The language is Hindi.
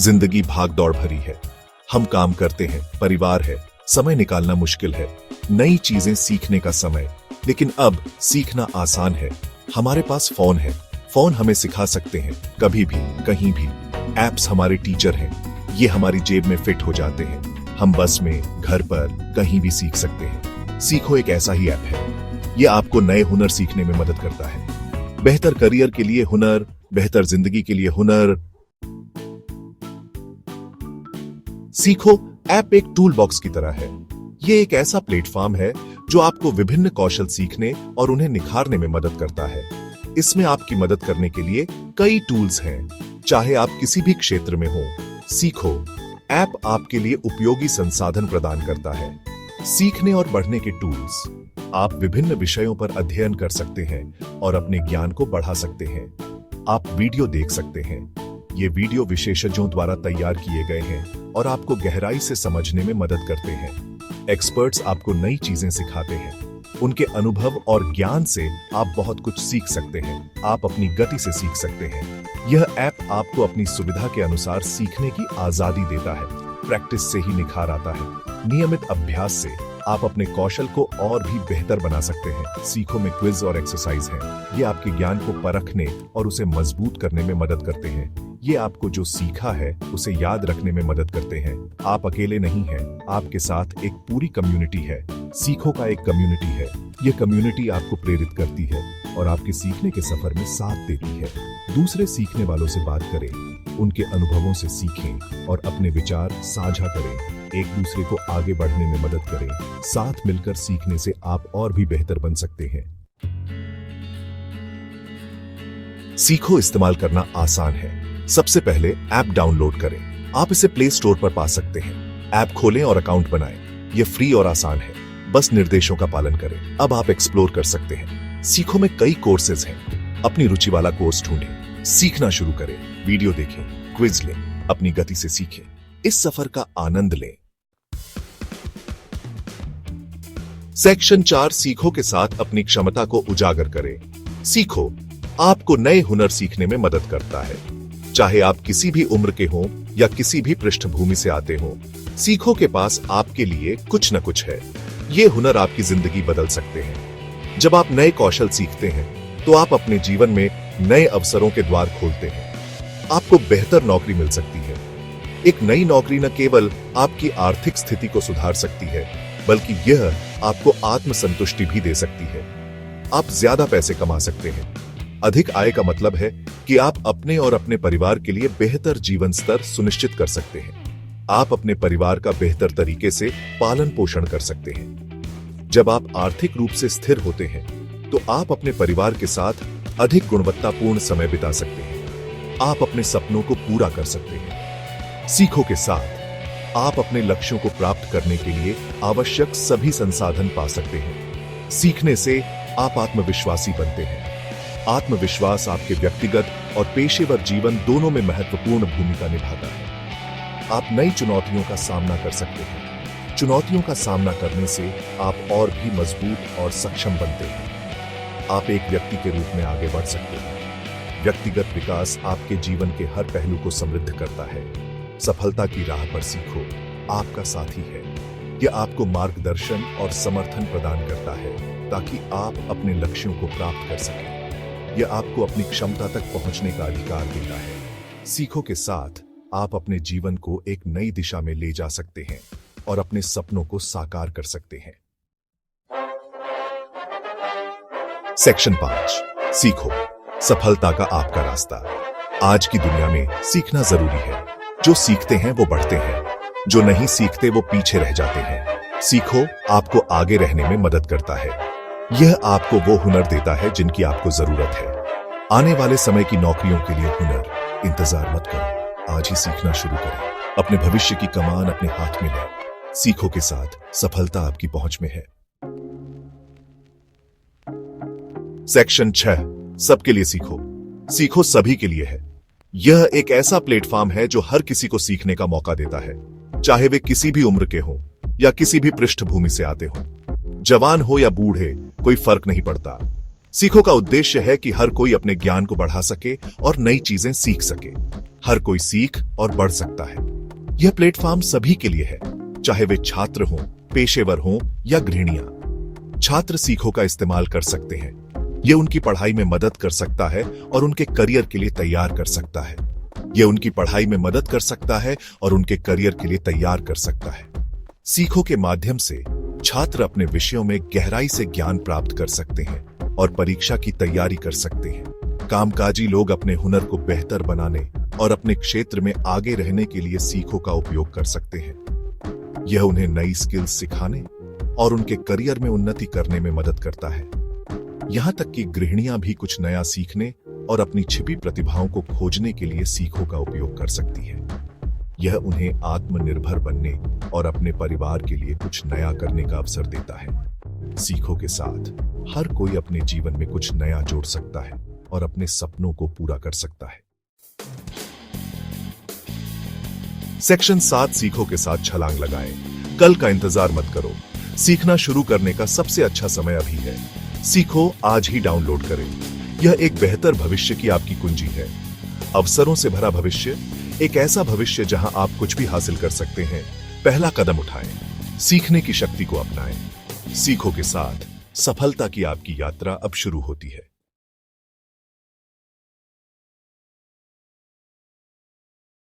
जिंदगी भाग दौड़ भरी है। हम काम करते हैं, परिवार है, समय निकालना मुश्किल है, नई चीजें सीखने का समय। लेकिन अब सीखना आसान है। हमारे पास फोन है, फोन हमें सिखा सकते हैं, कभी भी कहीं भी। एप्स हमारे टीचर हैं, ये हमारी जेब में फिट हो जाते हैं। हम बस में, घर पर, कहीं भी सीख सकते हैं। सीखो एक ऐसा ही ऐप है। ये आपको नए हुनर सीखने में मदद करता है। बेहतर करियर के लिए हुनर, बेहतर जिंदगी के लिए हुनर। सीखो ऐप एक टूल बॉक्स की तरह है। ये एक ऐसा प्लेटफॉर्म है जो आपको विभिन्न कौशल सीखने और उन्हें निखारने में मदद करता है। इसमें आपकी मदद करने के लिए कई टूल्स हैं। चाहे आप किसी भी क्षेत्र में हो, सीखो ऐप आपके लिए उपयोगी संसाधन प्रदान करता है। सीखने और बढ़ने के टूल्स। आप विभिन्न विषयों पर अध्ययन कर सकते हैं और अपने ज्ञान को बढ़ा सकते हैं। आप वीडियो देख सकते हैं। ये वीडियो विशेषज्ञों द्वारा तैयार किए गए हैं और आपको गहराई से समझने में मदद करते हैं। एक्सपर्ट्स आपको नई चीजें सिखाते हैं। उनके अनुभव और ज्ञान से आप बहुत कुछ सीख सकते हैं। आप अपनी गति से सीख सकते हैं। यह ऐप आपको अपनी सुविधा के अनुसार सीखने की आजादी देता है। प्रैक्टिस से ही निखार आता है। नियमित अभ्यास से आप अपने कौशल को और भी बेहतर बना सकते हैं। सीखो में क्विज और एक्सरसाइज हैं। ये आपके ज्ञान को परखने और उसे मजबूत करने में मदद करते हैं। ये आपको जो सीखा है उसे याद रखने में मदद करते हैं। आप अकेले नहीं हैं, आपके साथ एक पूरी कम्युनिटी है। सीखो का एक कम्युनिटी है। ये कम्युनिटी आपको प्रेरित करती है और आपके सीखने के सफर में साथ देती है। दूसरे सीखने वालों से बात करें, उनके अनुभवों से सीखें और अपने विचार साझा करें। एक दूसरे को आगे बढ़ने में मदद करें। साथ मिलकर सीखने से आप और भी बेहतर बन सकते हैं। सीखो इस्तेमाल करना आसान है। सबसे पहले ऐप डाउनलोड करें। आप इसे प्ले स्टोर पर पा सकते हैं। ऐप खोलें और अकाउंट बनाएं। यह फ्री और आसान है। बस निर्देशों का पालन करें। अब आप एक्सप्लोर कर सकते हैं। सीखो में कई कोर्सेज हैं। अपनी रुचि वाला कोर्स ढूंढें। सीखना शुरू करें। वीडियो देखें, क्विज लें, अपनी गति से सीखें। इस सफर का आनंद लें। सेक्शन 4 सीखो के साथ अपनी क्षमता को उजागर करें। सीखो आपको नए हुनर सीखने में मदद करता है। चाहे आप किसी भी उम्र के हों या किसी भी पृष्ठभूमि से आते हों, सीखो के पास आपके लिए कुछ न कुछ है। ये हुनर आपकी जिंदगी बदल सकते हैं। जब आप नए कौशल सीखते हैं तो आप अपने जीवन में नए अवसरों के द्वार खोलते हैं। आपको बेहतर नौकरी मिल सकती है। एक नई नौकरी न केवल आपकी आर्थिक स्थिति को सुधार सकती है, बल्कि यह आपको आत्मसंतुष्टि भी दे सकती है। आप ज्यादा पैसे कमा सकते हैं। अधिक आय का मतलब है कि आप अपने और अपने परिवार के लिए बेहतर जीवन स्तर सुनिश्चित कर सकते हैं। आप अपने परिवार का बेहतर तरीके से पालन पोषण कर सकते हैं। जब आप आर्थिक रूप से स्थिर होते हैं तो आप अपने परिवार के साथ अधिक गुणवत्तापूर्ण समय बिता सकते हैं। आप अपने सपनों को पूरा कर सकते हैं। सीखो के साथ आप अपने लक्ष्यों को प्राप्त करने के लिए आवश्यक सभी संसाधन पा सकते हैं। सीखने से आप आत्मविश्वासी बनते हैं। आत्मविश्वास आपके व्यक्तिगत और पेशेवर जीवन दोनों में महत्वपूर्ण भूमिका निभाता है। आप नई चुनौतियों का सामना कर सकते हैं। चुनौतियों का सामना करने से आप और भी मजबूत और सक्षम बनते हैं। आप एक व्यक्ति के रूप में आगे बढ़ सकते हैं। व्यक्तिगत विकास आपके जीवन के हर पहलू को समृद्ध करता है। सफलता की राह पर सीखो आपका साथी है। यह आपको मार्गदर्शन और समर्थन प्रदान करता है ताकि आप अपने लक्ष्यों को प्राप्त कर सकें। यह आपको अपनी क्षमता तक पहुंचने का अधिकार देता है। सीखो के साथ आप अपने जीवन को एक नई दिशा में ले जा सकते हैं और अपने सपनों को साकार कर सकते हैं। सेक्शन 5 सीखो सफलता का आपका रास्ता। आज की दुनिया में सीखना जरूरी है। जो सीखते हैं वो बढ़ते हैं, जो नहीं सीखते वो पीछे रह जाते हैं। सीखो आपको आगे रहने में मदद करता है। यह आपको वो हुनर देता है जिनकी आपको जरूरत है। आने वाले समय की नौकरियों के लिए हुनर इंतजार मत करो। आज ही सीखना शुरू करें। अपने भविष्य की कमान अपने हाथ में लें। सीखो के साथ सफलता आपकी पहुंच में है। सेक्शन 6 सबके लिए सीखो। सीखो सभी के लिए है। यह एक ऐसा प्लेटफॉर्म है जो हर किसी को सीखने का मौका देता है, चाहे वे किसी भी उम्र के हों या किसी भी पृष्ठभूमि से आते हों। जवान हो या बूढ़े, कोई फर्क नहीं पड़ता। सीखो का उद्देश्य है कि हर कोई अपने ज्ञान को बढ़ा सके और नई चीजें सीख सके। हर कोई सीख और बढ़ सकता है। यह प्लेटफॉर्म सभी के लिए है, चाहे वे छात्र हों, पेशेवर हों या गृहिणियां। छात्र सीखो का इस्तेमाल कर सकते हैं। यह उनकी पढ़ाई में मदद कर सकता है और उनके करियर के लिए तैयार कर सकता है। यह उनकी पढ़ाई में मदद कर सकता है और उनके करियर के लिए तैयार कर सकता है। सीखो के माध्यम से छात्र अपने विषयों में गहराई से ज्ञान प्राप्त कर सकते हैं और परीक्षा की तैयारी कर सकते हैं। कामकाजी लोग अपने हुनर को बेहतर बनाने और अपने क्षेत्र में आगे रहने के लिए सीखो का उपयोग कर सकते हैं। यह उन्हें नई स्किल्स सिखाने और उनके करियर में उन्नति करने में मदद करता है। यहां तक कि गृहिणियां भी कुछ नया सीखने और अपनी छिपी प्रतिभाओं को खोजने के लिए सीखो का उपयोग कर सकती है। यह उन्हें आत्मनिर्भर बनने और अपने परिवार के लिए कुछ नया करने का अवसर देता है। सीखो के साथ हर कोई अपने जीवन में कुछ नया जोड़ सकता है और अपने सपनों को पूरा कर सकता है। सेक्शन 7 सीखो के साथ छलांग लगाएं। कल का इंतजार मत करो। सीखना शुरू करने का सबसे अच्छा समय अभी है। सीखो आज ही डाउनलोड करें। यह एक बेहतर भविष्य की आपकी कुंजी है। अवसरों से भरा भविष्य, एक ऐसा भविष्य जहां आप कुछ भी हासिल कर सकते हैं। पहला कदम उठाएं। सीखने की शक्ति को अपनाएं। सीखो के साथ सफलता की आपकी यात्रा अब शुरू होती है।